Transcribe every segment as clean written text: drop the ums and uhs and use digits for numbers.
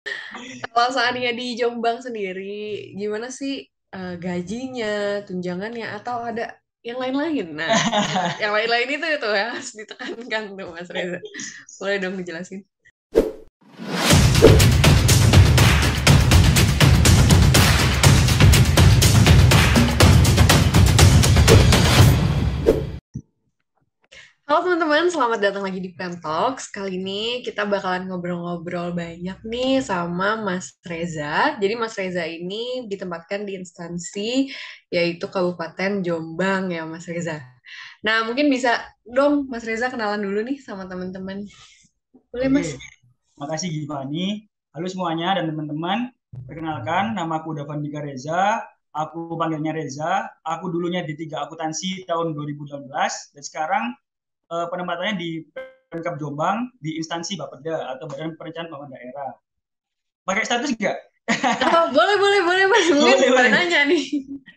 Kalau seandainya di Jombang sendiri, gimana sih gajinya, tunjangannya, atau ada yang lain-lain? Nah, yang lain-lain itu ya harus ditekankan tuh Mas Reza. Boleh dong dijelasin? Halo teman-teman, selamat datang lagi di Pen Talks. Kali ini kita bakalan ngobrol-ngobrol banyak nih sama Mas Reza. Jadi Mas Reza ini ditempatkan di instansi yaitu Kabupaten Jombang ya Mas Reza. Nah, mungkin bisa dong Mas Reza kenalan dulu nih sama teman-teman. Boleh Oke, Mas? makasih Givani. Halo semuanya dan teman-teman. Perkenalkan, nama aku Davandika Reza. Aku panggilnya Reza. Aku dulunya di tiga akuntansi tahun 2018 dan sekarang penempatannya di Pemkab Jombang di instansi Bapeda atau Badan Perencanaan Pembangunan Daerah. Pakai status nggak? Oh, boleh Mas. Mungkin Boleh, pada boleh. nanya nih.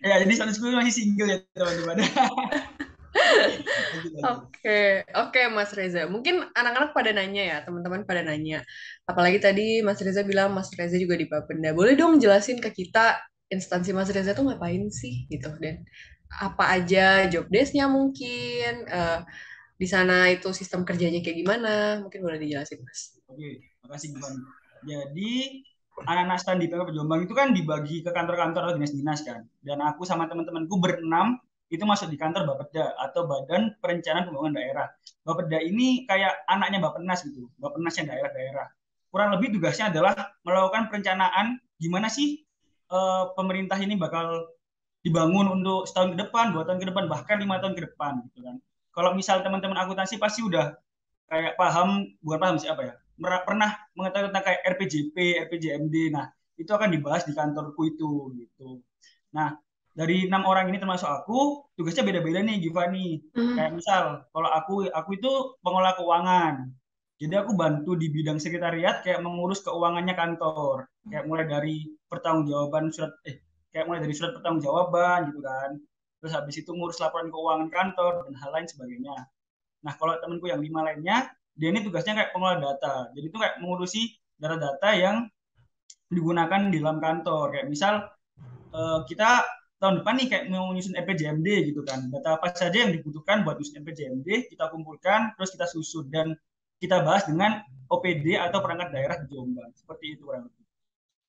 Ya, jadi statusku masih single ya teman-teman. Lanjut, lanjut. Oke, oke Mas Reza. Mungkin anak-anak pada nanya ya, teman-teman pada nanya. Apalagi tadi Mas Reza bilang Mas Reza juga di Bapenda. Boleh dong jelasin ke kita instansi Mas Reza tuh ngapain sih gitu dan apa aja job desk-nya mungkin di sana itu sistem kerjanya kayak gimana? Mungkin boleh dijelasin Mas. Oke, makasih Givani. Jadi anak-anak stand di Pemkab Jombang itu kan dibagi ke kantor-kantor atau dinas-dinas kan. Dan aku sama teman-temanku berenam itu masuk di kantor Bapeda atau Badan Perencanaan Pembangunan Daerah. Bapeda ini kayak anaknya Bappenas gitu, Bappenasnya daerah-daerah. Kurang lebih tugasnya adalah melakukan perencanaan gimana sih pemerintah ini bakal dibangun untuk setahun ke depan, 2 tahun ke depan, bahkan 5 tahun ke depan gitu kan. Kalau misal teman-teman akuntansi pasti udah kayak paham, bukan paham sih apa ya, pernah mengetahui tentang kayak RPJP, RPJMD. Nah, itu akan dibahas di kantorku itu gitu. Nah, dari 6 orang ini termasuk aku, tugasnya beda-beda nih, Givani. Hmm. Kayak misal, kalau aku itu pengelola keuangan. Jadi aku bantu di bidang sekretariat kayak mengurus keuangannya kantor. Kayak mulai dari pertanggungjawaban surat kayak mulai dari surat pertanggungjawaban gitu kan. Terus habis itu ngurus laporan keuangan kantor dan hal lain sebagainya. Nah, kalau temanku yang 5 lainnya, dia ini tugasnya kayak pengelola data. Jadi itu kayak mengurusi data-data yang digunakan di dalam kantor. Kayak misal kita tahun depan nih kayak mau nyusun RPJMD gitu kan. Data apa saja yang dibutuhkan buat nyusun RPJMD, kita kumpulkan, terus kita susun dan kita bahas dengan OPD atau perangkat daerah di Jombang. Seperti itu kurang lebih.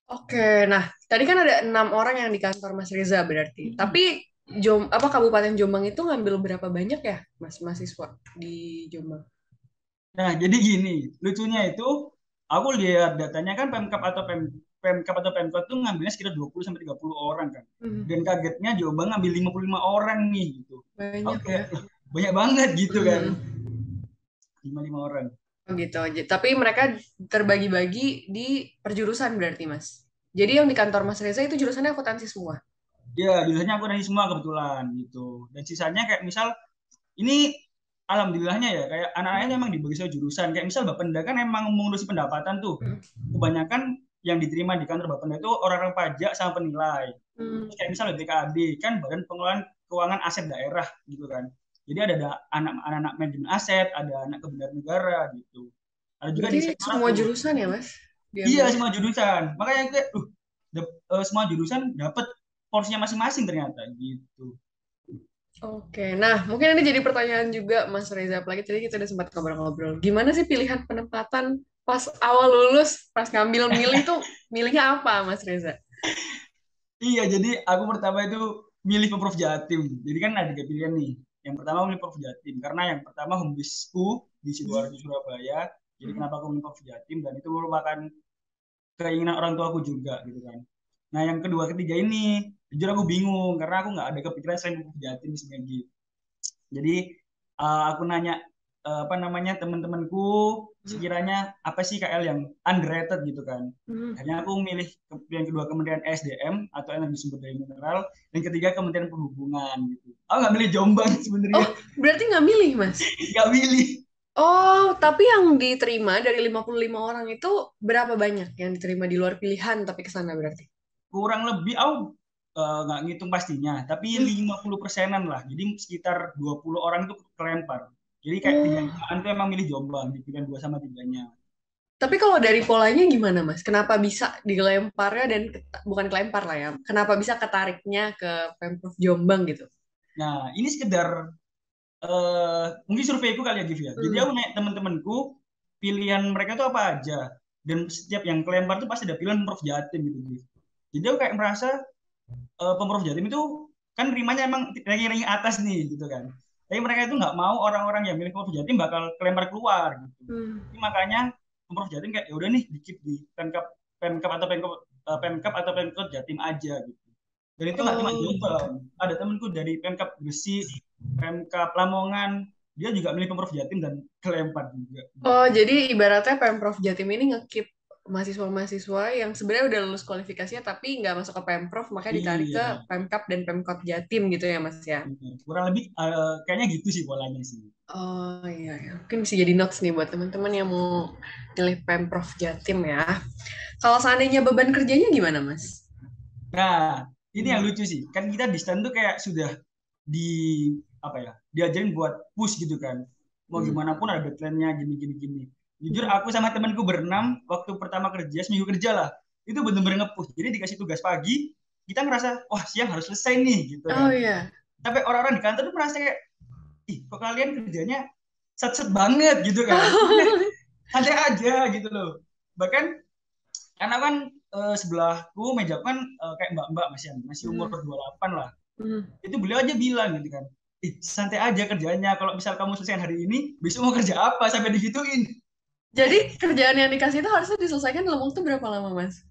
Oke, nah tadi kan ada 6 orang yang di kantor Mas Reza berarti. Tapi apa Kabupaten Jombang itu ngambil berapa banyak ya Mas mahasiswa di Jombang? Nah, jadi gini, lucunya itu aku lihat datanya kan Pemkap atau Pemkap atau Pemkot tuh ngambilnya sekitar 20 sampai 30 orang kan. Hmm, Dan kagetnya Jombang ngambil 55 orang nih gitu. Aku banyak kayak ya. banyak banget gitu kan. Hmm, 55 orang. oh gitu aja. Tapi mereka terbagi-bagi di perjurusan berarti Mas. Jadi yang di kantor Mas Reza itu jurusannya akuntansi semua. Ya, jurusannya aku dari semua kebetulan gitu. Dan sisanya kayak misal ini alhamdulillahnya ya kayak anak-anaknya emang dibagi sesuai jurusan. Kayak misal Bapenda kan emang mengurusi pendapatan tuh. Kebanyakan yang diterima di kantor Bapenda itu orang-orang pajak sama penilai. Hmm. Terus kayak misal BKAD kan Badan Pengelolaan Keuangan Aset Daerah gitu kan. Jadi ada anak-anak manajemen aset, ada anak kebenaran negara gitu. Ada juga Berarti di sektor semua aku. jurusan ya Mas Iya diambilnya? semua jurusan. Makanya kayak semua jurusan dapat porsinya masing-masing ternyata gitu. Oke, nah mungkin ini jadi pertanyaan juga Mas Reza. Apalagi tadi kita udah sempat ngobrol-ngobrol. Gimana sih pilihan penempatan pas awal lulus, pas ngambil milih tuh milihnya apa Mas Reza? Iya, jadi aku pertama itu milih Pemprov Jatim. Jadi kan ada tiga pilihan nih. Yang pertama milih Pemprov Jatim karena yang pertama home base-ku di Sidoarjo Surabaya. Jadi kenapa aku milih Pemprov Jatim dan itu merupakan keinginan orang tua aku juga gitu kan. Nah, yang kedua ketiga ini jujur aku bingung karena aku nggak ada kepikiran selain Pemprov Jatim sebenarnya. Jadi aku nanya apa namanya teman-temanku sekiranya apa sih KL yang underrated gitu kan. Hmm. Akhirnya aku milih yang kedua Kementerian SDM atau Energi Sumber Daya Mineral, dan ketiga Kementerian Perhubungan gitu. Aku nggak milih Jombang sebenarnya, Oh, berarti nggak milih Mas? nggak milih. Oh, tapi yang diterima dari 55 orang itu berapa banyak yang diterima di luar pilihan tapi ke sana berarti? Kurang lebih aku nggak ngitung pastinya, tapi Hmm. 50%-an lah. Jadi sekitar 20 orang itu kelempar. Jadi kayak tiga Oh, limaan tuh emang milih Jombang di pilihan dua sama tiganya. Tapi kalau dari polanya gimana, Mas? Kenapa bisa dilemparnya dan bukan kelempar lah ya? Kenapa bisa ketariknya ke Pemprov Jombang gitu? Nah, ini sekedar mungkin surveiku kali ya, Giv ya. Jadi Hmm. aku nanya teman-temanku pilihan mereka tuh apa aja. Dan setiap yang kelempar tuh pasti ada pilihan Pemprov Jatim gitu, Giv. Jadi aku kayak merasa Pemprov Jatim itu kan nerimanya emang ranking-ranking atas nih gitu kan. Tapi mereka itu nggak mau orang-orang yang milih Pemprov Jatim bakal kelempar keluar gitu. Hmm. Jadi makanya Pemprov Jatim kayak ya udah nih dikit di Pemkap Pemkap atau Pemkap Pemkap atau Pemkot Jatim aja gitu. Dan itu nggak cuma Oh, gitu. Jombang. Ada temenku dari Pemkap Gresik, Pemkap Lamongan, dia juga milih Pemprov Jatim dan kelempar juga. Oh, jadi ibaratnya Pemprov Jatim ini ngekip mahasiswa-mahasiswa yang sebenarnya udah lulus kualifikasinya tapi nggak masuk ke Pemprov, makanya ditarik ke Iya, Pemkap dan Pemkot Jatim gitu ya, Mas ya? bener. Kurang lebih kayaknya gitu sih polanya sih. Oh iya, ya. Mungkin bisa jadi notes nih buat teman-teman yang mau pilih Pemprov Jatim ya. Kalau seandainya beban kerjanya gimana, Mas? Nah, ini yang Hmm. lucu sih. Kan kita di stand tuh kayak sudah di apa ya? Diajarin buat push gitu kan. Mau Hmm. gimana pun ada deadline-nya gini gini gini. Jujur Hmm. aku sama temanku berenam waktu pertama kerja seminggu kerja lah. Itu bener-bener nge-push. Jadi dikasih tugas pagi, kita ngerasa wah siang harus selesai nih gitu Oh kan. iya. Sampai orang-orang di kantor tuh merasa kayak ih kok kalian kerjanya set-set banget gitu kan. Santai aja gitu loh. Bahkan karena kan sebelahku meja kan kayak mbak-mbak masih umur Hmm. 28 lah. Hmm. Itu beliau aja bilang gitu kan, ih santai aja kerjanya, kalau misal kamu selesai hari ini besok mau kerja apa, sampai digituin. Jadi kerjaan yang dikasih itu harusnya diselesaikan dalam waktu berapa lama, Mas?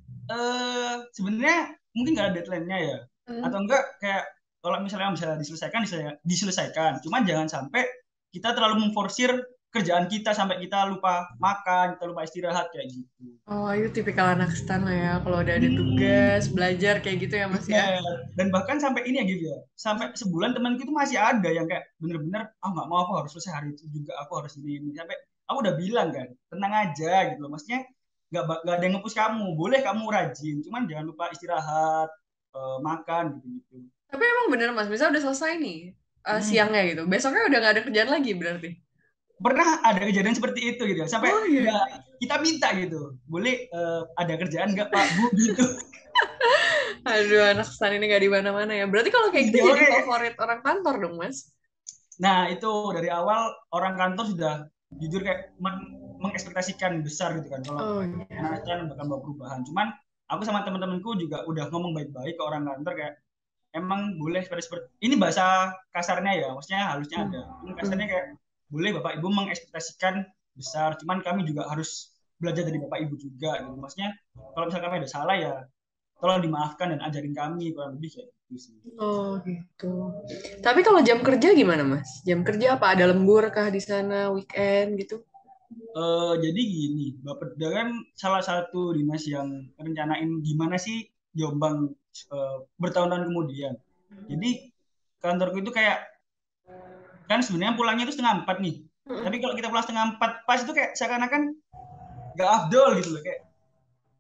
Sebenarnya mungkin nggak ada deadline-nya ya, Hmm. atau enggak kayak kalau misalnya bisa diselesaikan diselesaikan, cuman jangan sampai kita terlalu memforsir kerjaan kita sampai kita lupa makan, kita lupa istirahat kayak gitu. Oh, itu tipikal anak stan lah ya. Kalau udah ada Hmm, tugas, belajar kayak gitu ya, Mas ya. bener. Dan bahkan sampai ini ya gitu ya. Sampai sebulan temanku itu masih ada yang kayak bener-bener, ah nggak mau, aku harus selesai hari itu juga, aku harus ini. Sampai aku udah bilang kan, tenang aja gitu loh. Maksudnya nggak ada yang nge kamu. Boleh kamu rajin, cuman jangan lupa istirahat, makan gitu-gitu. Tapi emang bener, Mas. Misal udah selesai nih Hmm. siangnya gitu. Besoknya udah nggak ada kerjaan lagi berarti. Pernah ada kejadian seperti itu gitu. Sampai Oh iya. udah kita minta gitu. Boleh ada kerjaan nggak Pak, Bu gitu. Aduh, anak stan ini nggak di mana-mana ya. Berarti kalau kayak gitu Iya, jadi oke. favorit orang kantor dong, Mas. Nah, itu dari awal orang kantor sudah jujur kayak mengekspektasikan besar gitu kan kalau Oh iya. anak sekarang bakal bawa perubahan. Cuman aku sama teman-temanku juga udah ngomong baik-baik ke orang kantor kayak emang boleh seperti ini bahasa kasarnya ya, maksudnya halusnya Hmm. ada. Ini Hmm. kasarnya kayak boleh Bapak Ibu mengekspektasikan besar, cuman kami juga harus belajar dari Bapak Ibu juga gitu. Maksudnya kalau misalnya kami ada salah ya tolong dimaafkan dan ajarin kami kurang lebih kayak gitu sih. Oh gitu. Tapi kalau jam kerja gimana, Mas? Jam kerja apa? Ada lembur kah di sana, weekend gitu? Jadi gini, Bapeda kan salah satu dinas yang rencanain gimana sih Jombang bertahun-tahun kemudian. Jadi kantorku itu kayak kan sebenarnya pulangnya itu setengah empat nih. Tapi kalau kita pulang setengah empat pas itu kayak seakan-akan gak afdol gitu loh, kayak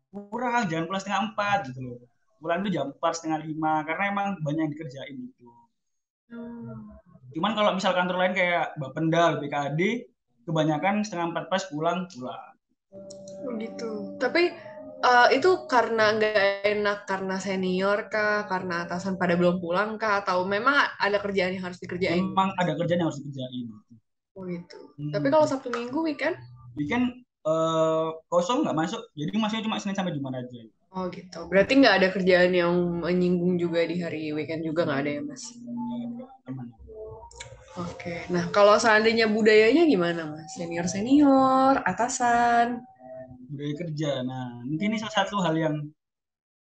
kurang jangan pulang setengah empat gitu loh. Pulang itu jam empat setengah lima karena emang banyak yang dikerjain gitu. Hmm. Cuman kalau misal kantor lain kayak Bapenda, BKAD, kebanyakan setengah empat pas pulang pulang. Oh gitu. Tapi itu karena nggak enak karena senior kah, karena atasan pada belum pulang kah, atau memang ada kerjaan yang harus dikerjain? Memang ada kerjaan yang harus dikerjain. Oh gitu. Tapi kalau Hmm. Sabtu Minggu weekend? Weekend kosong nggak masuk, jadi masuknya cuma Senin sampai Jumat aja. Oh gitu. Berarti nggak ada kerjaan yang menyinggung juga di hari weekend juga nggak ada ya Mas? Ya, aman. Oke. Nah kalau seandainya budayanya gimana Mas? Senior senior, atasan? Budaya kerja. Nah, mungkin ini salah satu hal yang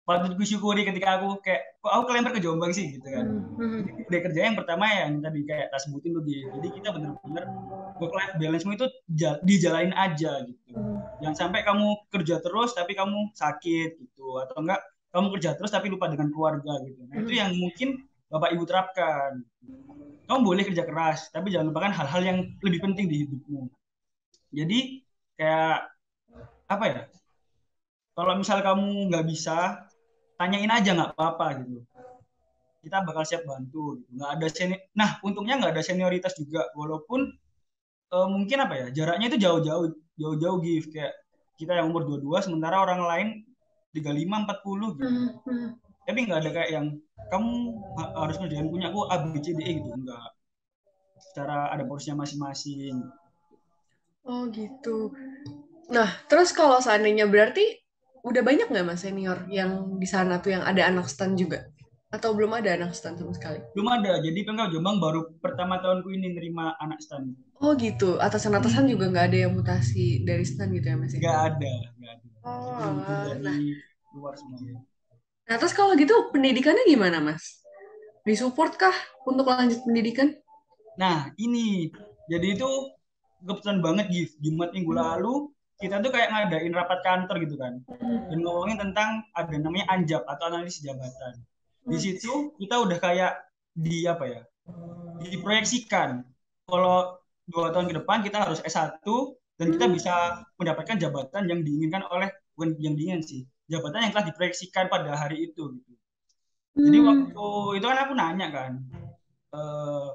patut gue syukuri ketika aku kayak kok aku kelempar ke Jombang sih gitu kan. Hmm, hmm, Jadi budaya kerja yang pertama ya yang tadi kayak tak sebutin tuh gitu. Jadi kita bener-bener work life balance itu dijalanin aja gitu. hmm, Jangan sampai kamu kerja terus tapi kamu sakit gitu, atau enggak kamu kerja terus tapi lupa dengan keluarga gitu. Nah, itu hmm. yang mungkin Bapak Ibu terapkan. Kamu boleh kerja keras, tapi jangan lupakan hal-hal yang lebih penting di hidupmu. Jadi kayak apa ya? Kalau misal kamu nggak bisa, tanyain aja nggak apa-apa gitu. Kita bakal siap bantu. Gitu. Nggak ada Nah, untungnya nggak ada senioritas juga, walaupun mungkin apa ya? Jaraknya itu jauh-jauh, jauh-jauh gitu. Kayak kita yang umur 22, sementara orang lain 35, 40 gitu. Hmm, hmm. Tapi nggak ada kayak yang kamu harus ngerjain punya aku A, B, C, D, E gitu. Enggak. Secara ada porsinya masing-masing. Oh gitu. Nah, terus kalau seandainya berarti udah banyak nggak mas senior yang di sana tuh yang ada anak stan juga? Atau belum ada anak stan sama sekali? Belum ada. Jadi Pemkab Jombang baru pertama tahunku ini nerima anak stan. Oh gitu, atasan-atasan juga nggak ada yang mutasi dari stan gitu ya mas ya? Nggak ada, nggak ada. Oh, Itu nunggu alah. dari Nah, luar semuanya. nah terus kalau gitu pendidikannya gimana mas? Disupport kah untuk lanjut pendidikan? Nah, ini. Jadi itu kebetulan banget, Gif. Jumat minggu Hmm. lalu, kita tuh kayak ngadain rapat kantor gitu kan. Dan ngomongin tentang ada namanya ANJAP atau analisis jabatan. Di Hmm. situ kita udah kayak di apa ya, diproyeksikan. Kalau 2 tahun ke depan kita harus S1 dan kita Hmm. bisa mendapatkan jabatan yang diinginkan oleh, bukan yang diinginkan sih, jabatan yang telah diproyeksikan pada hari itu gitu. Jadi Hmm. waktu itu kan aku nanya kan,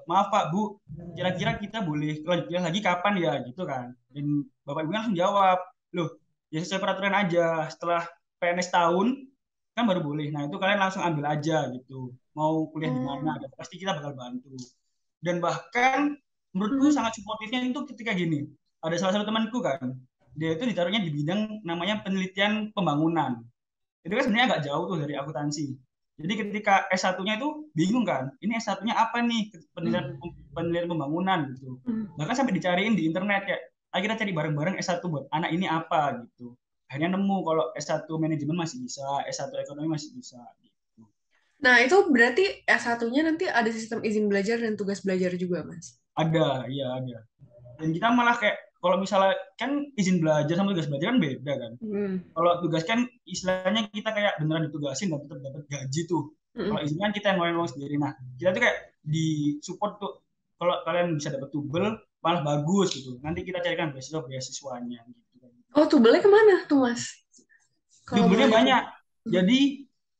maaf Pak Bu, kira-kira kita boleh lanjut lagi kapan ya gitu kan. Dan Bapak Ibu langsung jawab, loh ya sesuai peraturan aja, setelah PNS tahun kan baru boleh. Nah itu kalian langsung ambil aja gitu, mau kuliah di mana, Hmm. dan pasti kita bakal bantu. Dan bahkan menurutku Hmm. sangat suportifnya itu ketika gini, ada salah satu temanku kan, dia itu ditaruhnya di bidang namanya penelitian pembangunan. Itu kan sebenarnya agak jauh tuh dari akuntansi. Jadi ketika S1-nya itu bingung kan, ini S1-nya apa nih, penelitian, Hmm. penelitian pembangunan gitu. Hmm. Bahkan sampai dicariin di internet kayak, ayo kita cari bareng-bareng S1 buat anak ini apa gitu. Akhirnya nemu kalau S1 manajemen masih bisa, S1 ekonomi masih bisa gitu. Nah, itu berarti S1-nya nanti ada sistem izin belajar dan tugas belajar juga, Mas. Ada, iya ada. Dan kita malah kayak, kalau misalnya kan izin belajar sama tugas belajar kan beda kan. Hmm. Kalau tugas kan istilahnya kita kayak beneran ditugasin dan tetap dapat gaji tuh. Kalau Hmm. izin kan kita yang ngeluarin uang sendiri. Nah, kita tuh kayak di support tuh, kalau kalian bisa dapat tubel malah bagus gitu. Nanti kita carikan beasiswa beasiswanya gitu kan. Oh, tubelnya kemana tuh, Mas? Kalau Tubelnya boleh tahu. banyak. Hmm. Jadi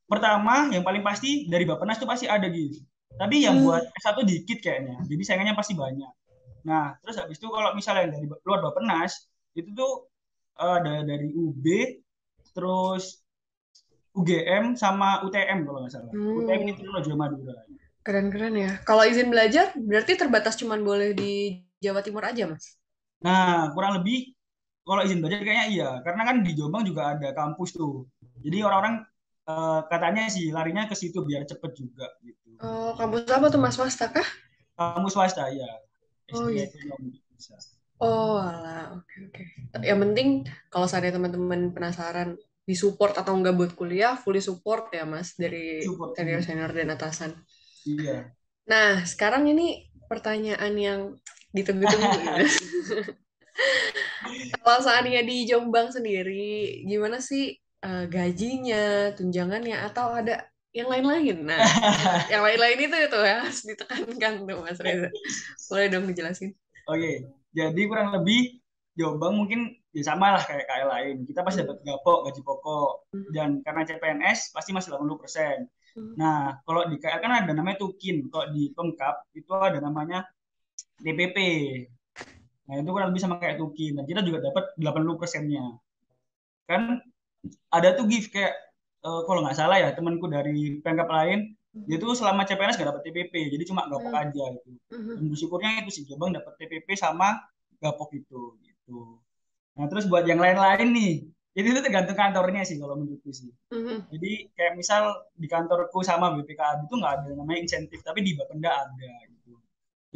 pertama yang paling pasti dari Bappenas tuh pasti ada gitu. Tapi yang buat Hmm. S1 dikit kayaknya. Jadi saingannya pasti banyak. Nah, terus habis itu kalau misalnya yang dari luar Bappenas itu tuh ada dari UB, terus UGM sama UTM kalau nggak salah. UTM ini Hmm. Teknologi Madura. Keren-keren ya. Kalau izin belajar, berarti terbatas cuman boleh di Jawa Timur aja, Mas? Nah, kurang lebih kalau izin belajar kayaknya iya, karena kan di Jombang juga ada kampus tuh. Jadi orang-orang katanya sih larinya ke situ biar cepet juga gitu. Oh, kampus apa tuh, Mas? Swasta kah? Kampus swasta ya, Oh, S3 iya. ekonomi bisa. Oh, alah. Oke, oke. Yang penting, kalau seandainya teman-teman penasaran disupport atau enggak buat kuliah, fully support ya, Mas, dari Support. senior-senior dan atasan. Iya. Nah, sekarang ini pertanyaan yang ditunggu-tunggu gitu. Kalau seandainya di Jombang sendiri, gimana sih gajinya, tunjangannya, atau ada yang lain-lain? Nah, yang lain-lain itu ya harus ditekankan tuh Mas Reza. Boleh dong dijelasin? Oke, jadi kurang lebih Jombang mungkin ya sama lah kayak kayak lain. Kita pasti Hmm, dapat gapok, gaji pokok. hmm, Dan karena CPNS pasti masih 80%. hmm. Nah, kalau di KL kan ada namanya Tukin. Kalau di Pemkap itu ada namanya DPP. Nah, itu kurang lebih sama kayak Tukin. Dan kita juga dapat 80%-nya. Kan ada tuh gift kayak, kalau nggak salah ya, temanku dari Pemkap lain, dia tuh selama CPNS nggak dapat TPP. Jadi cuma gapok Hmm, aja gitu. hmm. Dan bersyukurnya itu sih, Jombang dapat TPP sama gapok itu gitu. Nah, terus buat yang lain-lain nih, itu tuh tergantung kantornya sih kalau menurutku sih. Hmm. Jadi kayak misal di kantorku sama BPKAD itu nggak ada namanya insentif, tapi di Bapenda ada gitu.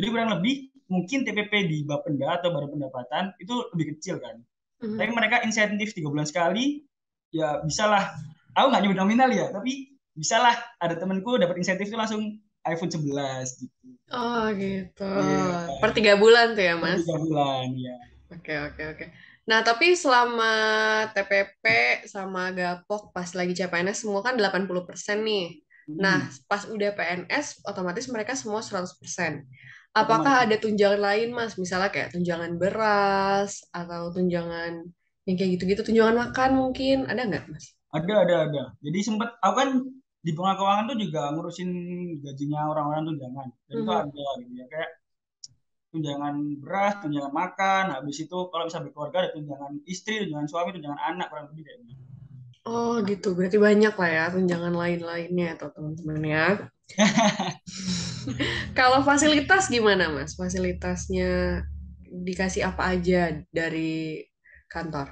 Jadi kurang lebih mungkin TPP di Bapenda atau Baru Pendapatan itu lebih kecil kan. Hmm. Tapi mereka insentif 3 bulan sekali, ya bisalah. Aku nggak nyebut nominal ya, tapi bisalah ada temenku dapat insentif itu langsung iPhone 11 gitu. Oh gitu. Iya, Per 3 bulan tuh ya per Mas? 3 bulan ya. Oke, oke, oke. Nah, tapi selama TPP sama Gapok pas lagi CPNS semua kan 80% nih. Nah, Hmm, pas udah PNS, otomatis mereka semua 100%. Apakah otomatis. ada tunjangan lain, Mas? Misalnya kayak tunjangan beras, atau tunjangan yang kayak gitu-gitu, tunjangan makan mungkin. Ada nggak, Mas? Ada. Jadi sempet aku kan di pengelola keuangan tuh juga ngurusin gajinya orang-orang tuh jangan. Dan itu Mhm. ada gitu ya. Kayak tunjangan beras, tunjangan makan, habis itu kalau bisa berkeluarga ada tunjangan istri, tunjangan suami, tunjangan anak, kurang lebih kayak gitu. Oh gitu, berarti banyak lah ya tunjangan lain-lainnya atau teman-teman ya. Kalau fasilitas gimana Mas? Fasilitasnya dikasih apa aja dari kantor?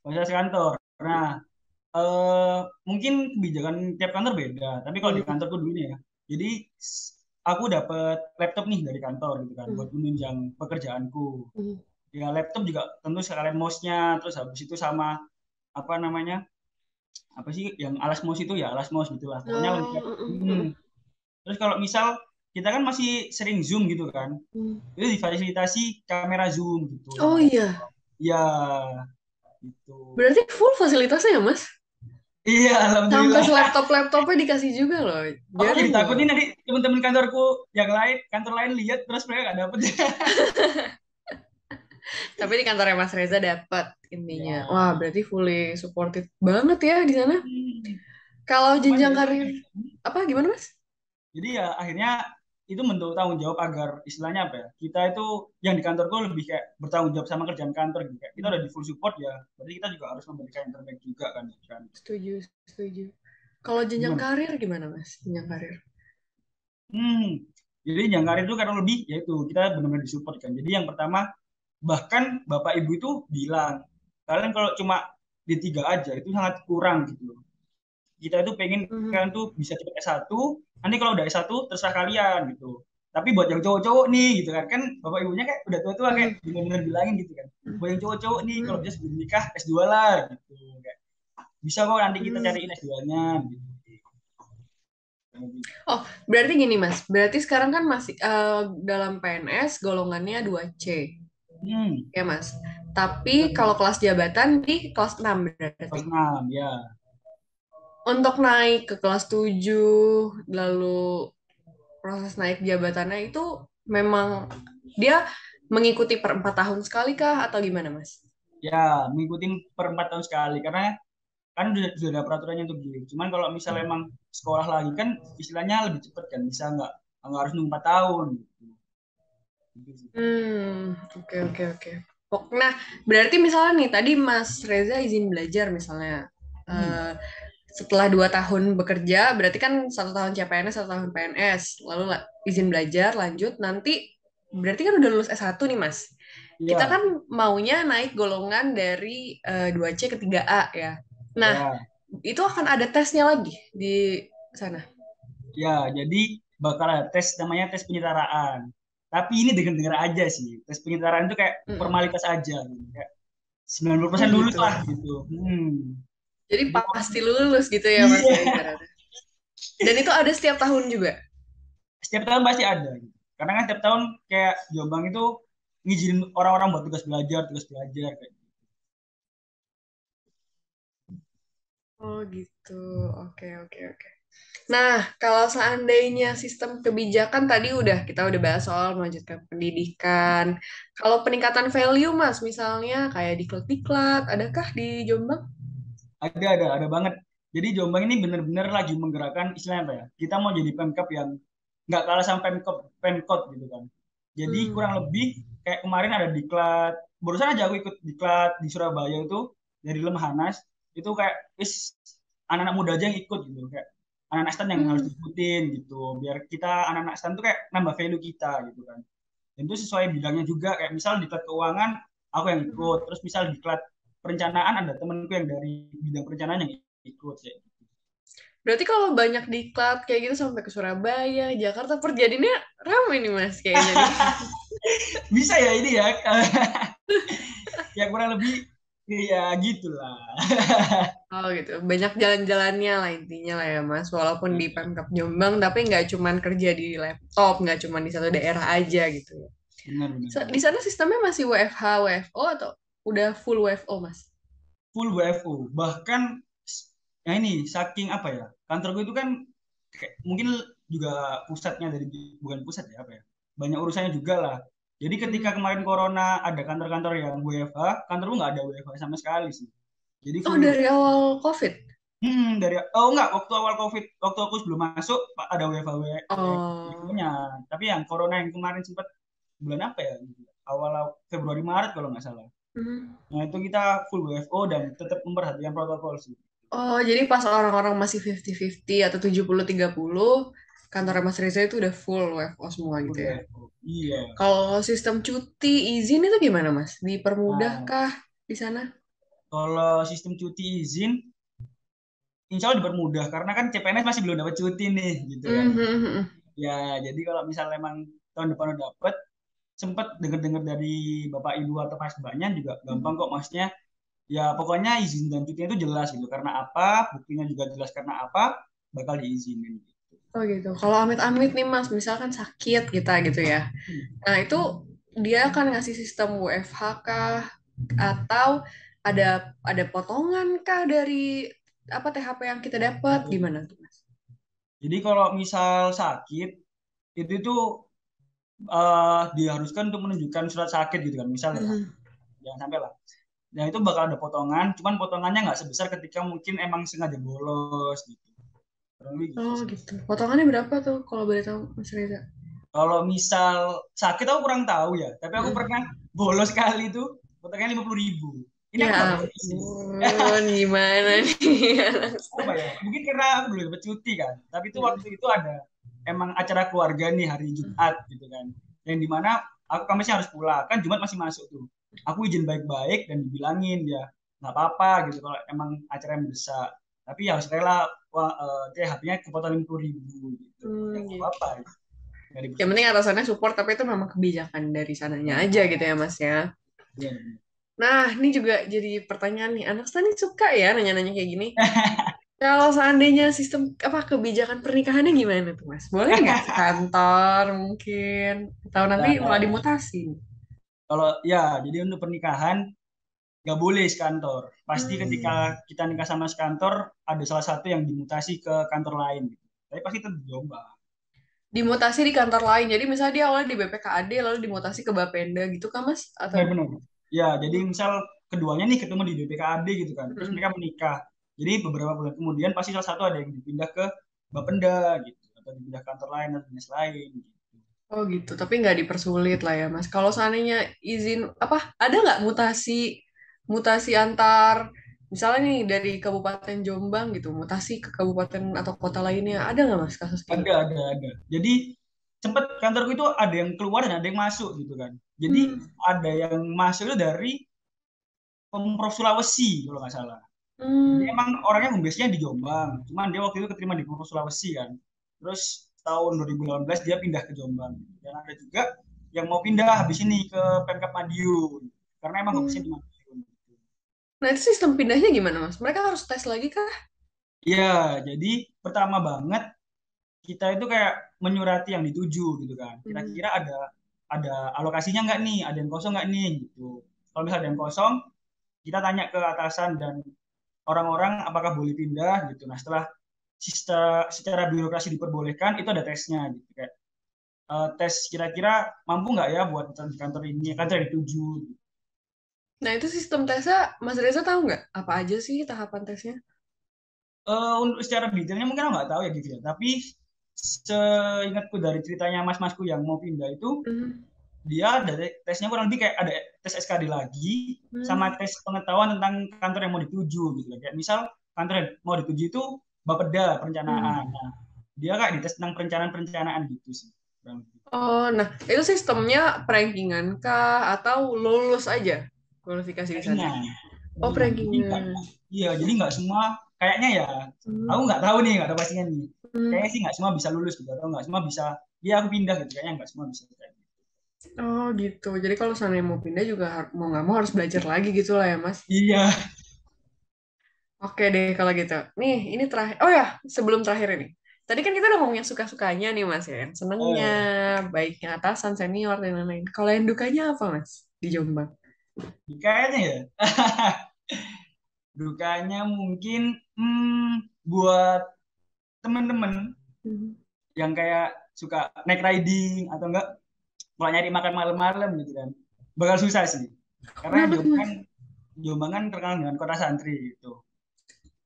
Fasilitas kantor. Nah, mungkin kebijakan tiap kantor beda, tapi kalau di Hmm, kantorku dulu nih ya, jadi aku dapat laptop nih dari kantor gitu kan, hmm, buat menunjang pekerjaanku. hmm. Ya laptop juga tentu sekalian mouse-nya, terus habis itu sama apa namanya, apa sih yang alas mouse itu ya, alas mouse gitulah, pokoknya lengkap. Oh, Terus kalau misal kita kan masih sering Zoom gitu kan, hmm. itu difasilitasi kamera Zoom gitu Oh sama iya, laptop. Ya, gitu. berarti full fasilitasnya ya Mas? Iya, Sampai alhamdulillah. laptop-laptopnya dikasih juga loh. Aku Jarang jadi takut loh. nih nanti teman-teman kantorku yang lain, kantor lain lihat terus mereka nggak dapet. Tapi di kantornya Mas Reza dapat intinya. Wah, Ya. berarti fully supported banget ya di sana. Hmm. Kalau Cuman ya jenjang itu karir apa gimana Mas? jadi ya akhirnya itu bentuk tanggung jawab agar istilahnya apa ya? Kita itu yang di kantorku lebih kayak bertanggung jawab sama kerjaan kantor gitu. Kayak kita udah di full support ya. Berarti kita juga harus memberikan yang terbaik juga kan. Setuju, setuju. Kalau jenjang Gimana? karir gimana Mas? Jenjang karir. Hmm. Jadi yang karir itu karena lebih yaitu kita benar-benar disupport kan. Jadi yang pertama bahkan bapak ibu itu bilang kalian kalau cuma di tiga aja itu sangat kurang gitu loh. Kita itu pengen Mhm. kalian tuh bisa cepet S1, nanti kalau udah S1 terserah kalian gitu. Tapi buat yang cowok-cowok nih gitu kan, kan bapak ibunya kayak udah tua-tua kayak Mhm. bener-bener bilangin gitu kan. Buat yang cowok-cowok nih kalau Mhm. bisa sebelum nikah S2 lah gitu. Kayak, bisa kok nanti kita Mhm. cariin S2-nya gitu. Oh, berarti gini Mas. Berarti sekarang kan masih dalam PNS golongannya 2C. Hmm, Ya Mas. Tapi benar-benar. kalau kelas jabatan di kelas 6 berarti. Kelas 6, ya. Untuk naik ke kelas 7 lalu proses naik jabatannya itu memang dia mengikuti per 4 tahun sekali kah atau gimana Mas? Ya, mengikuti per 4 tahun sekali. Karena kan sudah ada peraturannya untuk gitu. Cuman kalau misalnya emang sekolah lagi kan istilahnya lebih cepet kan. Bisa nggak harus nunggu 4 tahun gitu. Gitu sih. Oke, oke, oke. Nah, berarti misalnya nih, tadi Mas Reza izin belajar misalnya. Hmm. Eh, Setelah 2 tahun bekerja, berarti kan 1 tahun CPNS, 1 tahun PNS. Lalu izin belajar, lanjut. Nanti, berarti kan udah lulus S1 nih, Mas. Kita kan Iya, maunya naik golongan dari 2C ke 3A ya. Nah, ya. itu akan ada tesnya lagi di sana. Ya, jadi bakal ada tes namanya tes penyetaraan. Tapi ini dengar-dengar aja sih. Tes penyetaraan itu kayak Mm-mm. formalitas aja gitu. Kayak Oh 90% lulus gitu. lah gitu. Jadi Jadi pasti lulus gitu ya Mas iya, ya ibaratnya. Dan itu ada setiap tahun juga. setiap tahun pasti ada gitu. Karena kan setiap tahun kayak Jombang itu ngizinin orang-orang buat tugas belajar kayak gitu. Oh gitu. Oke, oke, oke. Nah, kalau seandainya sistem kebijakan tadi kita udah bahas soal melanjutkan pendidikan. Kalau peningkatan value Mas, misalnya kayak diklat-diklat, adakah di Jombang? Ada banget. Jadi Jombang ini benar-benar lagi menggerakkan istilahnya apa ya? Kita mau jadi Pemkab yang nggak kalah sama Pemkot gitu kan. Jadi Hmm. kurang lebih kayak kemarin ada diklat, barusan aja aku ikut diklat di Surabaya itu dari Lemhanas, itu kayak anak-anak muda aja yang ikut gitu kayak anak-anak STAN yang harus Hmm. diikutin gitu biar kita anak-anak STAN tuh kayak nambah value kita gitu kan. Dan itu sesuai bidangnya juga kayak misal diklat keuangan aku yang ikut, terus misal diklat perencanaan ada temenku yang dari bidang perencanaan yang ikut ya. Berarti kalau banyak diklat kayak gitu sampai ke Surabaya, Jakarta, perjadinya ramai nih Mas kayaknya nih. Bisa ya ini ya. Ya kurang lebih ya gitulah. Oh gitu, banyak jalan-jalannya lah intinya lah ya Mas. Walaupun di Pemkab Jombang, tapi nggak cuman kerja di laptop, nggak cuman di satu daerah aja gitu ya. Benar benar Di benar. sana sistemnya masih WFH, WFO atau udah full WFO Mas? Full WFO. Bahkan ya ini saking apa ya? Kantorku itu kan kayak, mungkin juga pusatnya dari bukan pusat ya apa ya? Banyak urusannya juga lah. Jadi ketika Mhm. kemarin corona ada kantor-kantor yang WFH, kantorku nggak ada WFH sama sekali sih. Jadi Oh full. dari awal COVID? Dari oh enggak waktu awal COVID, waktu aku sebelum masuk ada WFH Oh, WFH-nya. Tapi yang corona yang kemarin sempat bulan apa ya? Awal Februari Maret kalau nggak salah. Hmm. Nah itu kita full WFO dan tetap memperhatikan protokol sih. Oh, jadi pas orang-orang masih 50-50 atau 70-30, kantor Mas Reza itu udah full WFO semua Full gitu ya. WFO. Iya. Kalau sistem cuti izin itu gimana, Mas? Nah, Dipermudahkah di sana? kalau sistem cuti izin, insya Allah dipermudah karena kan CPNS masih belum dapat cuti nih, gitu kan. Mhm. Ya, jadi kalau misalnya emang tahun depan udah dapat, sempet dengar-dengar dari bapak ibu atau pas mbaknya juga gampang kok, maksudnya ya pokoknya izin dan cutinya itu jelas gitu karena apa, buktinya juga jelas karena apa, bakal diizinin gitu. Oh gitu. Kalau amit-amit nih Mas, misalkan sakit kita gitu ya. Nah itu dia akan ngasih sistem WFH kah? Atau ada potongan kah dari apa THP yang kita dapat? Gimana tuh Mas? Jadi kalau misal sakit itu tuh diharuskan untuk menunjukkan surat sakit gitu kan, misal ya, Mhm. jangan sampai lah. Nah itu bakal ada potongan, cuman potongannya nggak sebesar ketika mungkin emang sengaja bolos gitu. Kurang lebih gitu Oh sih. gitu. Potongannya berapa tuh kalau boleh tahu Mas Reza? Kalau misal sakit aku kurang tahu ya, tapi aku Mhm. pernah bolos kali itu potongannya 50.000. Ini Ya aku nggak bolos sih. ampun, gimana nih anak Apa saya? ya? Mungkin karena aku belum dapat cuti kan. Tapi itu waktu Mhm. itu ada emang acara keluarga nih hari Jumat gitu kan. Yang dimana aku Kamisnya harus pulang kan, Jumat masih masuk tuh. Aku izin baik-baik dan dibilangin ya nggak apa-apa gitu kalau emang acara yang mendesak. Tapi ya harus rela, wah, THP-nya kepotong 50.000 gitu. Ya nggak Gitu. apa-apa, nggak Yang penting dipersusah. atasannya support, tapi itu memang kebijakan dari sananya Ya, aja gitu ya Mas ya. ya. Nah, ini juga jadi pertanyaan nih. Anak saya nih suka ya nanya-nanya kayak gini. Kalau seandainya sistem apa kebijakan pernikahannya gimana tuh Mas? Boleh nggak sekantor mungkin? Atau nanti malah Nah, dimutasi? kalau ya jadi untuk pernikahan nggak boleh sekantor. Pasti ketika Hmm. kita nikah sama sekantor, ada salah satu yang dimutasi ke kantor lain gitu. Tapi pasti tetap Jombang. Dimutasi di kantor lain. Jadi misalnya dia awalnya di BPKAD lalu dimutasi ke Bapenda gitu kan Mas? Atau Benar-benar. Ya, jadi misal keduanya nih ketemu di BPKAD gitu kan. Terus Mm-mm. mereka menikah. Jadi beberapa bulan kemudian pasti salah satu ada yang dipindah ke Bapenda gitu. Atau dipindah ke kantor lain atau dinas lain gitu. Oh gitu, tapi nggak dipersulit lah ya Mas. Kalau seandainya izin apa ada nggak mutasi mutasi antar misalnya nih dari Kabupaten Jombang gitu, mutasi ke kabupaten atau kota lainnya ada nggak Mas kasus kayak gitu? Ada. Jadi sempat kantorku itu ada yang keluar dan ada yang masuk gitu kan. Jadi Hmm. ada yang masuk itu dari Pemprov Sulawesi kalau nggak salah. Jadi Hmm. emang orangnya home base-nya di Jombang. Cuman dia waktu itu keterima di Pemprov Sulawesi kan. Terus tahun 2018 dia pindah ke Jombang. Dan ada juga yang mau pindah habis ini ke Pemkab Madiun. Karena emang home base-nya di Hmm. Madiun. Nah itu sistem pindahnya gimana Mas? Mereka harus tes lagi kah? Iya, jadi pertama banget kita itu kayak menyurati yang dituju gitu kan. Hmm. Kira-kira ada alokasinya nggak nih? Ada yang kosong nggak nih? Gitu. Kalau misalnya ada yang kosong, kita tanya ke atasan dan orang-orang apakah boleh pindah gitu. Nah, setelah secara birokrasi diperbolehkan, itu ada tesnya gitu kayak tes kira-kira mampu nggak ya buat di kantor ini, kantor yang dituju. Gitu. Nah itu sistem tesnya Mas Reza tahu nggak? Apa aja sih tahapan tesnya? Untuk secara detailnya mungkin aku nggak tahu ya gitu ya, tapi seingatku dari ceritanya mas-masku yang mau pindah itu, Hmm. dia dari tesnya kurang lebih kayak ada tes SKD lagi sama Hmm. tes pengetahuan tentang kantor yang mau dituju gitu. Kayak misal kantor yang mau dituju itu Bapeda perencanaan. Hmm. Nah, dia kayak dites tentang perencanaan-perencanaan gitu sih. Kurang lebih. Oh, nah itu sistemnya prankingan kah atau lulus aja kualifikasi di sana? Ringan, Oh, ringan. Jadi nggak, prankingan. iya, jadi nggak semua kayaknya ya. Aku Hmm. nggak tahu nih, nggak tahu pastinya nih. Kayaknya Hmm. sih nggak semua bisa lulus gitu, atau nggak semua bisa. Ya aku pindah gitu, kayaknya nggak semua bisa kayak gitu. Oh, gitu. Jadi kalau seandainya mau pindah juga mau nggak mau harus belajar lagi gitu lah ya, Mas. Iya. Oke deh kalau gitu. Nih, ini terakhir. Oh ya, sebelum terakhir ini. Tadi kan kita udah ngomong yang suka-sukanya nih, Mas ya. Yang senengnya, Eh, baiknya atasan, senior, dan lain-lain. Kalau yang dukanya apa, Mas? Di Jombang. kayaknya ya. Dukanya mungkin buat temen-temen Hmm. yang kayak suka naik riding atau enggak kalau nyari makan malam-malam gitu kan. Bakal susah sih. Karena Kenapa tuh, Mas? Jombang kan terkenal dengan kota santri gitu.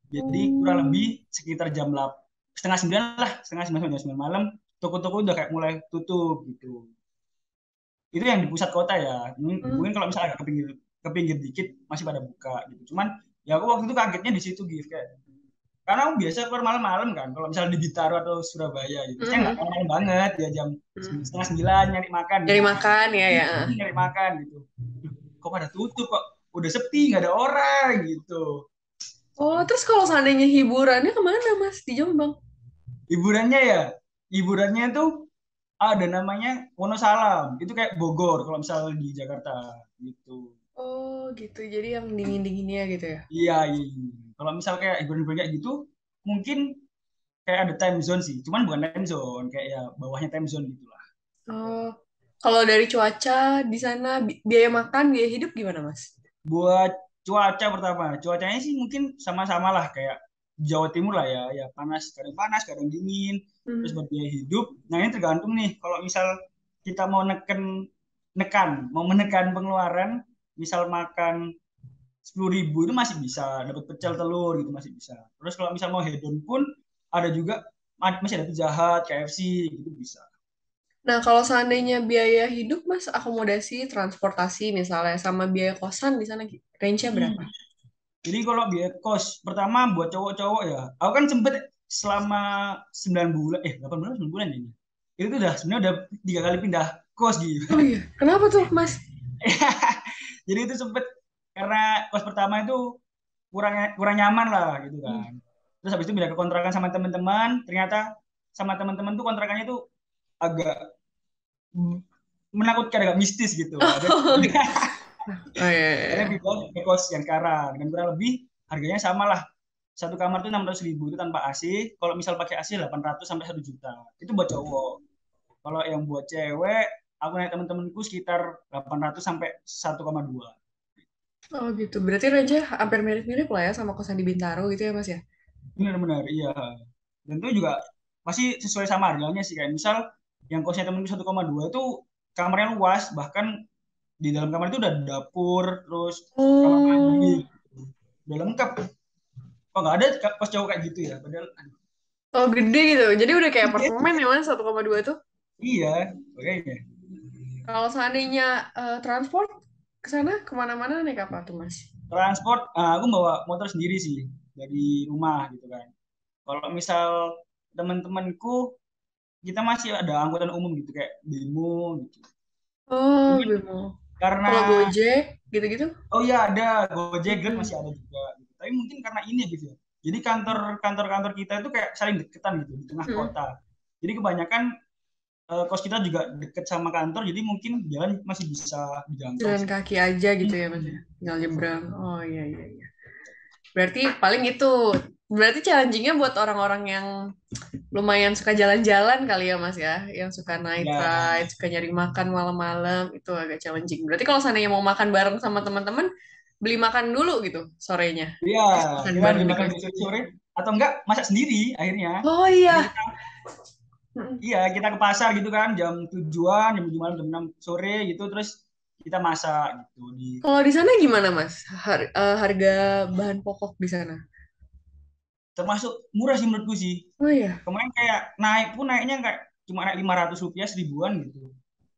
Jadi kurang Oh. lebih sekitar jam 8, setengah 9 lah, setengah 9 sampai jam 9 malam, toko-toko udah kayak mulai tutup gitu. Itu yang di pusat kota ya. Hmm. Mungkin kalau misalnya agak ke pinggir dikit masih pada buka gitu. Cuman ya aku waktu itu kagetnya di situ gitu kayak karena aku biasa keluar malam-malam kan. Kalau misalnya di Bintaro atau Surabaya gitu. Saya nggak Hmm. malam-malam banget ya jam Hmm. setengah sembilan nyari makan Cari gitu. makan ya ya. Nyari makan gitu. Kok pada tutup kok udah sepi nggak ada orang gitu. Oh, terus kalau seandainya hiburannya kemana Mas di Jombang? Hiburannya ya, hiburannya tuh ada namanya Wonosalam. Itu kayak Bogor kalau misalnya di Jakarta gitu. Oh gitu, jadi yang dingin-dinginnya gitu ya? Iya, iya, iya. Kalau misal kayak hiburan-hiburan kayak gitu, mungkin kayak ada time zone sih. Cuman bukan time zone, kayak ya bawahnya time zone gitu lah. Oh, kalau dari cuaca di sana biaya makan, biaya hidup gimana Mas? Buat cuaca pertama, cuacanya sih mungkin sama-sama lah kayak Jawa Timur lah ya. Ya panas, kadang dingin. Terus Hmm. buat biaya hidup, nah ini tergantung nih. Kalau misal kita mau mau menekan pengeluaran, misal makan 10.000 itu masih bisa dapat pecel telur gitu masih bisa. Terus kalau misal mau hedon pun ada juga masih ada Pizza Hut, KFC gitu bisa. Nah, kalau seandainya biaya hidup Mas, akomodasi, transportasi misalnya, sama biaya kosan di sana range-nya Hmm. berapa? Jadi kalau biaya kos pertama buat cowok-cowok ya, aku kan sempet selama 9 bulan, 8 bulan 9 bulan ini. Itu tuh udah sebenarnya udah 3 kali pindah kos gitu. Oh iya, kenapa tuh Mas? Jadi itu sempet karena kos pertama itu kurang kurang nyaman lah gitu Hmm. kan. Terus habis itu pindah ke kontrakan sama teman-teman, ternyata sama teman-teman tuh kontrakannya tuh agak menakutkan, agak mistis gitu. Ada Oh, iya. Oh iya, iya, ada iya. pindah ke kos yang sekarang dan kurang lebih harganya sama lah. Satu kamar tuh 600.000 itu tanpa AC. Kalau misal pakai AC 800 sampai 1 juta. Itu buat cowok. Kalau yang buat cewek, aku naik teman-temanku sekitar 800 sampai 1,2. Oh gitu, berarti range-nya hampir mirip-mirip lah ya sama kosan di Bintaro gitu ya Mas ya? Benar-benar, iya. Dan itu juga pasti sesuai sama harganya sih. Kayak misal yang kosnya temenku 1,2 itu kamarnya luas. Bahkan di dalam kamar itu udah ada dapur, terus kamar mandi. Oh, Udah lengkap. Kok nggak ada kos cowok kayak gitu ya? Padahal, oh gede gitu. Jadi udah kayak apartemen ya Mas, 1,2 tuh. iya, kayaknya. Kalau seandainya transport ke sana kemana-mana naik apa tuh Mas? Transport, aku bawa motor sendiri sih dari rumah gitu kan. Kalau misal teman-temanku, kita masih ada angkutan umum gitu kayak Bemo gitu. Oh, Cuman Bemo. karena Kalau Gojek gitu-gitu? oh iya ada Gojek, Grab Mm-mm. masih ada juga. Gitu. Tapi mungkin karena ini ya gitu ya. Jadi kantor-kantor kita itu kayak saling deketan gitu di tengah Mm. kota. Jadi kebanyakan kos kita juga deket sama kantor, jadi mungkin jalan masih bisa dijangkau Jalan sih. kaki aja gitu ya Mas ya? Tinggal nyebrang. Oh iya iya iya. Berarti paling itu. Berarti challenging-nya buat orang-orang yang lumayan suka jalan-jalan kali ya Mas ya, yang suka night Ya, ride, suka nyari makan malam-malam, itu agak challenging. Berarti kalau seandainya mau makan bareng sama teman-teman, beli makan dulu gitu sorenya. iya, Makan kita bareng beli di makan kos. di sore-sore atau enggak masak sendiri akhirnya. Oh Jadi iya. kita Mm. iya kita ke pasar gitu kan jam 7-an, jam 7 malam, jam 6 sore gitu terus kita masak gitu di Kalau di sana gimana Mas? Harga bahan pokok di sana? termasuk murah sih menurutku sih. Oh iya. Kemarin kayak naik pun naiknya kayak cuma naik 500 rupiah 1.000-an gitu.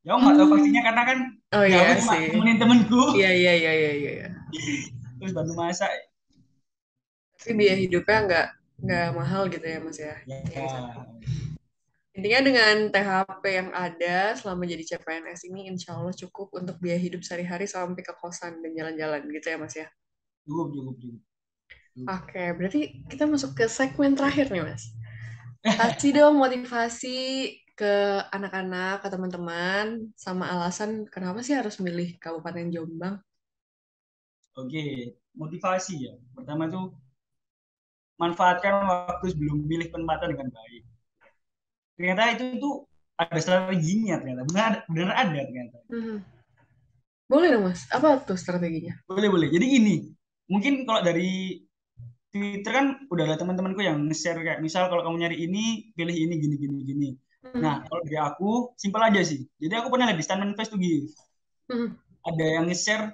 Ya aku nggak tahu pastinya Hmm. karena kan Oh ya iya aku cuma sih. nemenin temenku Iya iya iya iya iya. terus bantu masak. Tapi biaya hidupnya nggak mahal gitu ya Mas ya. Yang di sana. Ya Intinya dengan THP yang ada selama jadi CPNS ini insya Allah cukup untuk biaya hidup sehari-hari sampai ke kosan dan jalan-jalan gitu ya Mas ya. cukup. Oke, berarti kita masuk ke segmen terakhir nih Mas. Kasih dong motivasi ke anak-anak, ke teman-teman, sama alasan kenapa sih harus milih Kabupaten Jombang. Oke, motivasi ya. Pertama tuh manfaatkan waktu sebelum milih penempatan dengan baik. Ternyata itu tuh ada strateginya ternyata. Benar ada ternyata. Mhm. Boleh dong Mas, apa tuh strateginya? Boleh boleh. Jadi gini, mungkin kalau dari Twitter kan udah ada teman-temanku yang nge-share kayak misal kalau kamu nyari ini pilih ini gini gini gini. Nah, Mhm. kalau dari aku simpel aja sih. Jadi aku pernah lihat di Stand Face to Give. Mhm. Ada yang nge-share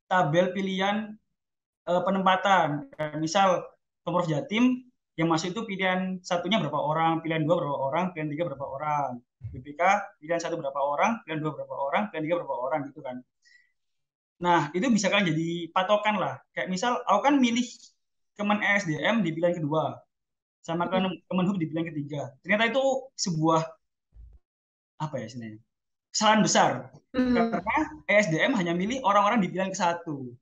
tabel pilihan penempatan. Kayak misal Pemprov Jatim yang masuk itu pilihan satunya berapa orang, pilihan dua berapa orang, pilihan tiga berapa orang. BPK pilihan satu berapa orang, pilihan dua berapa orang, pilihan tiga berapa orang gitu kan. Nah, itu bisa kan jadi patokan lah. Kayak misal aku kan milih Kemen ESDM di pilihan kedua, sama Kemenhub di pilihan ketiga. Ternyata itu sebuah apa ya sebenarnya? Kesalahan besar. Hmm. Karena ESDM hanya milih orang-orang di pilihan ke satu.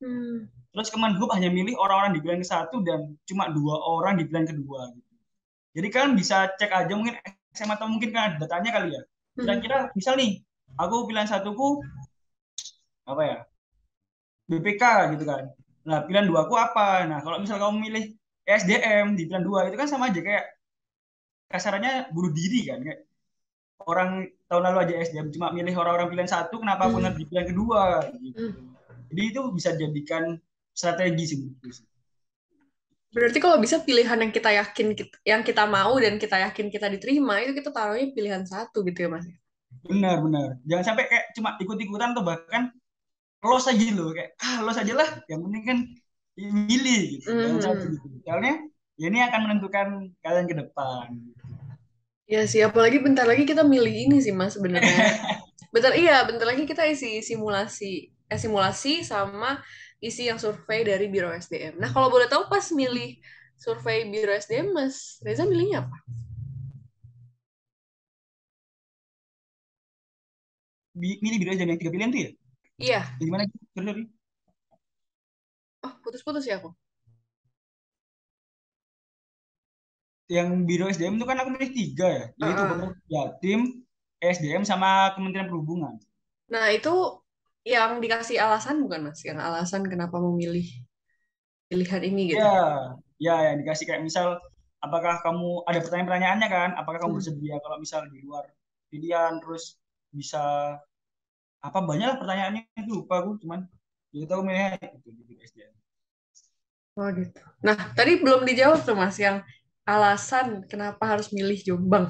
Hmm. Terus Kemenhub hanya milih orang-orang di pilihan ke satu dan cuma dua orang di pilihan kedua. Gitu. Jadi kalian bisa cek aja mungkin SMA atau mungkin kan ada datanya kali ya. Hmm. Kira-kira misal nih, aku pilihan satuku apa ya? BPK gitu kan. Nah, pilihan dua aku apa? Nah, kalau misal kamu milih SDM di pilihan dua itu kan sama aja kayak kasarannya bunuh diri kan. Kayak orang tahun lalu aja SDM cuma milih orang-orang pilihan satu, kenapa aku Hmm. di pilihan kedua Hmm. gitu. Jadi itu bisa jadikan strategi sih menurutku sih. Berarti kalau bisa pilihan yang kita yakin yang kita mau dan kita yakin kita diterima itu kita taruhnya pilihan satu gitu ya Mas. Benar-benar. Jangan sampai kayak cuma ikut-ikutan atau bahkan los aja loh kayak los aja lah. Yang penting kan milih gitu. Jangan sampai Hmm. gitu. Soalnya ya ini akan menentukan kalian ke depan. Ya sih, apalagi bentar lagi kita milih ini sih Mas sebenarnya. Bentar lagi kita isi simulasi sama isi yang survei dari Biro SDM. Nah, kalau boleh tahu pas milih survei Biro SDM, Mas Reza milihnya apa? Milih biro jam yang tiga pilihan tuh ya. Iya. Yang gimana? Sorry, sorry. Oh, putus-putus ya aku. Yang biro SDM itu kan aku milih tiga ya. Yaitu Heeh. Bapak Jatim, SDM sama Kementerian Perhubungan. Nah, itu yang dikasih alasan bukan, Mas? Yang alasan kenapa memilih pilihan ini Ya, gitu. ya yang dikasih kayak misal apakah kamu ada pertanyaan-pertanyaannya kan? Apakah kamu Hmm. bersedia kalau misal di luar pilihan terus bisa apa banyak lah pertanyaannya itu lupa aku cuman jadi tahu milihnya itu di SDM. Oh, gitu. Nah, tadi belum dijawab tuh, Mas, yang alasan kenapa harus milih Jombang.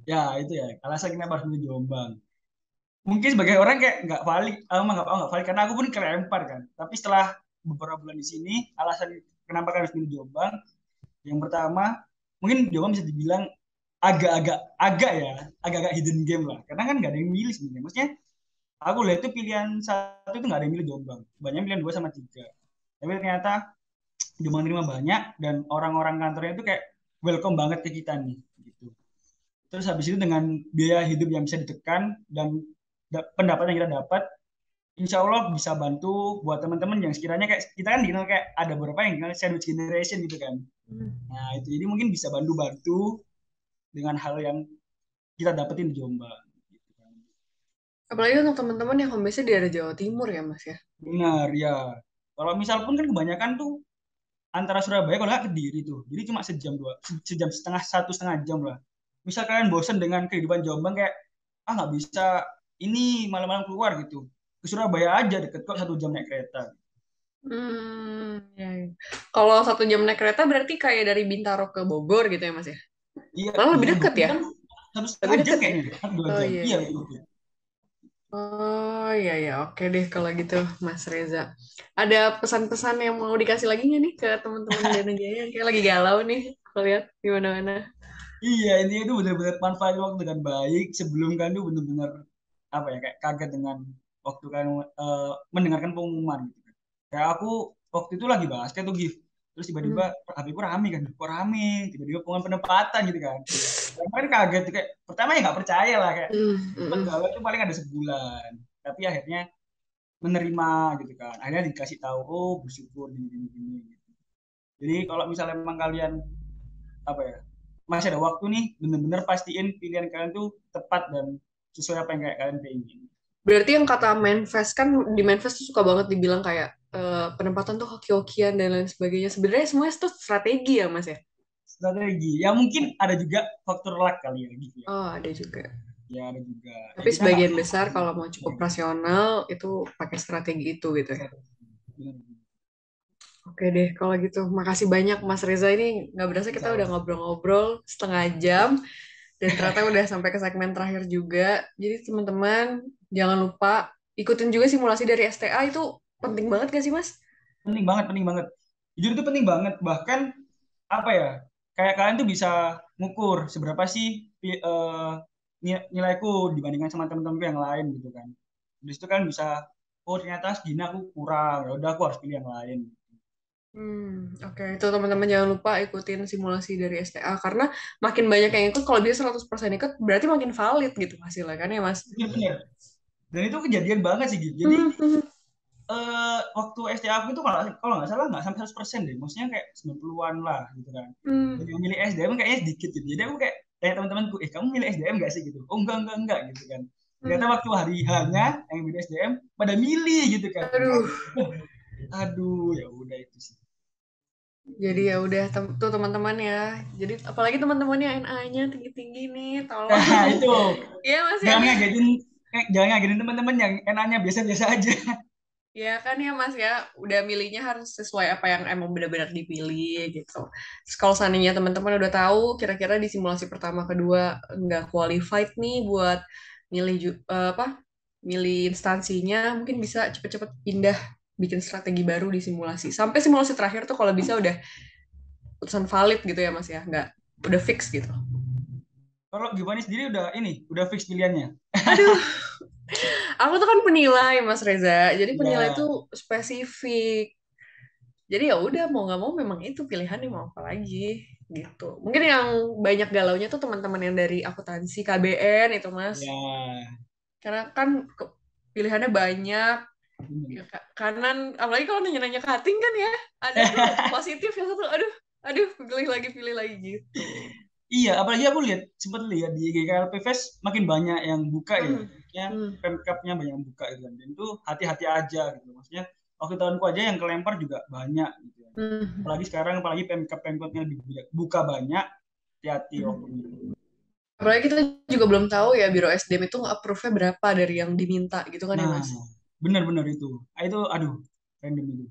Ya itu ya alasan kenapa harus milih Jombang. Mungkin sebagai orang kayak nggak valid, aku mah nggak valid karena aku pun kelempar kan. Tapi setelah beberapa bulan di sini, alasan kenapa harus milih Jombang, yang pertama mungkin Jombang bisa dibilang agak-agak ya, agak-agak hidden game lah. Karena kan nggak ada yang milih sebenarnya. Maksudnya aku lihat tuh pilihan satu itu nggak ada yang milih Jombang, banyak pilihan dua sama tiga. Tapi ternyata Jombang terima banyak dan orang-orang kantornya itu kayak welcome banget ke kita nih. Gitu. Terus habis itu dengan biaya hidup yang bisa ditekan dan pendapat yang kita dapat, insya Allah bisa bantu buat teman-teman yang sekiranya kayak kita kan dikenal kayak ada beberapa yang dikenal sandwich generation gitu kan. Nah itu jadi mungkin bisa bantu-bantu dengan hal yang kita dapetin di Jombang. Gitu kan. Apalagi untuk teman-teman yang home base-nya di daerah Jawa Timur ya, Mas ya. Benar ya. Kalau misal pun kan kebanyakan tuh antara Surabaya kalau nggak Kediri tuh. Jadi cuma sejam dua, sejam setengah satu setengah jam lah. Misal kalian bosan dengan kehidupan Jombang kayak nggak bisa ini malam-malam keluar gitu. Ke Surabaya aja deket kok 1 jam naik kereta. Ya, ya. Kalau 1 jam naik kereta berarti kayak dari Bintaro ke Bogor gitu ya, Mas ya? Iya, Malah iya lebih kan deket Bogor ya? kan satu Lebih setengah jam deket ya? kayaknya, satu dua Oh jam. iya, Iya, iya. betul. Betul. Oh iya, iya. Oke deh kalau gitu, Mas Reza. Ada pesan-pesan yang mau dikasih lagi nggak nih ke teman-teman Dana Jaya yang kayak lagi galau nih? Aku lihat di mana-mana. Iya, ini itu benar-benar manfaat waktu dengan baik. Sebelum kan itu benar-benar apa ya kayak kaget dengan waktu kan mendengarkan pengumuman gitu kan. Kayak aku waktu itu lagi basket tuh gift. Terus tiba-tiba Hmm. HP ku rame kan, kok rame? Tiba-tiba pengumuman penempatan gitu kan. Kemarin kaget kayak pertama ya nggak percaya lah kayak Hmm. dapat Hmm. gawe itu paling ada sebulan. Tapi akhirnya menerima gitu kan. Akhirnya dikasih tahu, oh bersyukur gini. Gitu. Jadi kalau misalnya memang kalian apa ya masih ada waktu nih bener-bener pastiin pilihan kalian tuh tepat dan sesuai apa yang kayak kalian pengen. Berarti yang kata Manfest kan di Manfest tuh suka banget dibilang kayak penempatan tuh hoki-hokian dan lain sebagainya. Sebenarnya semuanya tuh strategi ya Mas ya? Strategi ya mungkin ada juga faktor luck kali ya gitu ya, Oh ada juga. ya ada juga ya Tapi kita nggak sebagian bisa besar kalau mau cukup rasional itu pakai strategi itu gitu ya. strategi. Bener. Oke deh kalau gitu. Makasih banyak Mas Reza ini nggak berasa kita udah Sama-sama. ngobrol-ngobrol setengah jam dan ternyata udah sampai ke segmen terakhir juga. Jadi teman-teman jangan lupa ikutin juga simulasi dari STA itu penting banget gak sih Mas? Penting banget jujur itu penting banget bahkan apa ya? Kayak kalian tuh bisa ngukur seberapa sih nilaiku dibandingkan sama teman-temanku yang lain gitu kan. Di situ kan bisa, oh ternyata segini aku kurang, ya udah aku harus pilih yang lain. Oke. Itu teman-teman jangan lupa ikutin simulasi dari STA karena makin banyak yang ikut, kalau dia 100% ikut berarti makin valid gitu hasilnya kan ya Mas? Iya bener. Dan itu kejadian banget sih gitu. Jadi Hmm, hmm, waktu STA aku itu kalau kalau nggak salah nggak sampai 100% deh. Maksudnya kayak 90-an lah gitu kan. Dan hmm, yang milih SDM kayaknya sedikit gitu. Jadi aku kayak tanya teman-temanku, kamu milih SDM nggak sih gitu? Oh enggak gitu kan. Ternyata hmm. waktu hari hanya yang milih SDM pada milih gitu kan. Aduh. Aduh, ya udah itu sih. Jadi ya udah tuh teman-teman ya. Jadi apalagi teman-temannya NA-nya tinggi-tinggi nih, tolong. Nah, itu Iya Mas ya. jangan ngagetin jangan ngagetin teman-teman yang enaknya biasa-biasa aja. Ya kan ya Mas ya, udah milihnya harus sesuai apa yang emang benar-benar dipilih gitu. Terus kalau seandainya teman-teman udah tahu kira-kira di simulasi pertama kedua nggak qualified nih buat apa milih instansinya, mungkin bisa cepet-cepet pindah bikin strategi baru di simulasi. Sampai simulasi terakhir tuh kalau bisa udah putusan valid gitu ya Mas ya, nggak udah fix gitu. Kalau Giovanni sendiri udah ini, udah fix pilihannya. Aduh, aku tuh kan penilai Mas Reza, jadi penilai Ya, tuh spesifik. Jadi ya udah mau nggak mau memang itu pilihannya mau apa lagi gitu. Mungkin yang banyak galaunya tuh teman-teman yang dari akuntansi KBN itu Mas. ya. Karena kan pilihannya banyak. Ya, Bener. kanan apalagi kalau nanya-nanya cutting kan ya. Ada tuh positif yang satu aduh aduh pilih lagi gitu. Iya, apalagi aku lihat sempat lihat di GKLP Fest makin banyak yang buka ya. Hmm. Maksudnya Hmm. Pemkapnya banyak yang buka gitu kan. Dan itu hati-hati aja gitu. Maksudnya waktu tahunku aja yang kelempar juga banyak gitu ya. Hmm. Apalagi sekarang apalagi Pemkapnya lebih buka banyak, hati-hati waktu Hmm. itu. Apalagi kita juga belum tahu ya Biro SDM itu nge-approve-nya berapa dari yang diminta gitu kan ya Nah, Mas. benar-benar itu. Ah, itu aduh, random itu.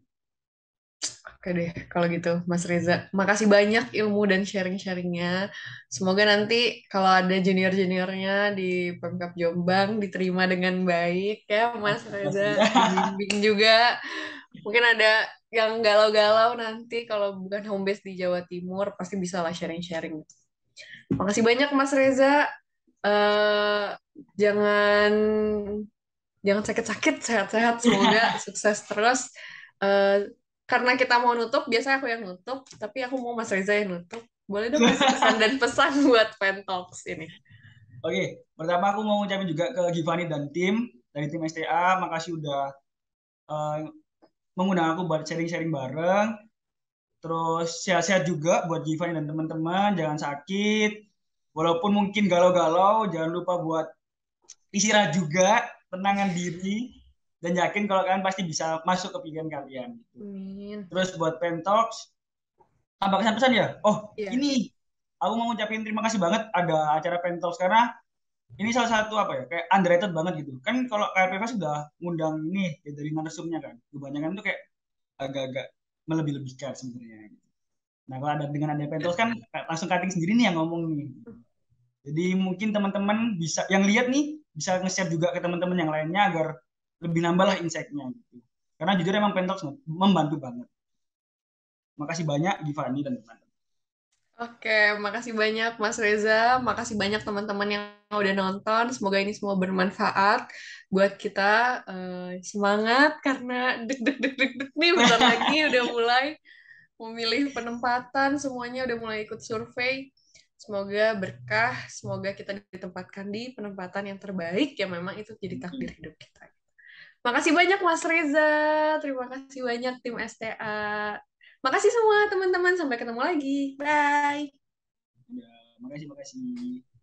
Oke deh, kalau gitu, Mas Reza. Makasih banyak ilmu dan sharing-sharingnya. Semoga nanti kalau ada junior-juniornya di Pemkab Jombang diterima dengan baik ya, Mas Pasti, Reza. pasti. Dibimbing juga. Mungkin ada yang galau-galau nanti kalau bukan home base di Jawa Timur, pasti bisa lah sharing-sharing. Makasih banyak, Mas Reza. Eh, jangan jangan sakit-sakit, sehat-sehat. Semoga sukses terus. Eh, karena kita mau nutup, biasanya aku yang nutup, tapi aku mau Mas Reza yang nutup. Boleh dong kasih kesan dan pesan buat Fan Talks ini. Oke, pertama aku mau ngucapin juga ke Giovanni dan tim dari tim STA, makasih udah eh, mengundang aku buat sharing-sharing bareng. Terus sehat-sehat juga buat Giovanni dan teman-teman, jangan sakit. Walaupun mungkin galau-galau, jangan lupa buat istirahat juga, tenangkan diri, dan yakin kalau kalian pasti bisa masuk ke pilihan kalian. Gitu. Amin. Terus buat Pentox, tambah kesan-pesan ya? Oh, Iya. ini aku mau ngucapin terima kasih banget ada acara Pentox karena ini salah satu apa ya kayak underrated banget gitu kan kalau KLPV sudah ngundang ini ya, dari narasumnya kan kebanyakan tuh kayak agak-agak melebih-lebihkan sebenarnya gitu. Nah kalau ada dengan ada pentos kan langsung cutting sendiri nih yang ngomong nih. Jadi mungkin teman-teman bisa yang lihat nih bisa nge-share juga ke teman-teman yang lainnya agar lebih nambah lah insight-nya gitu. Karena jujur emang pentos membantu banget. Makasih banyak Giovanni dan teman-teman. Oke, makasih banyak Mas Reza, makasih banyak teman-teman yang udah nonton. Semoga ini semua bermanfaat buat kita. Semangat karena deg deg deg deg deg nih bentar lagi udah mulai memilih penempatan, semuanya udah mulai ikut survei. Semoga berkah, semoga kita ditempatkan di penempatan yang terbaik yang memang itu jadi takdir hidup kita. Makasih banyak Mas Reza, terima kasih banyak tim STA. Makasih semua teman-teman, sampai ketemu lagi. Bye. Ya, makasih makasih.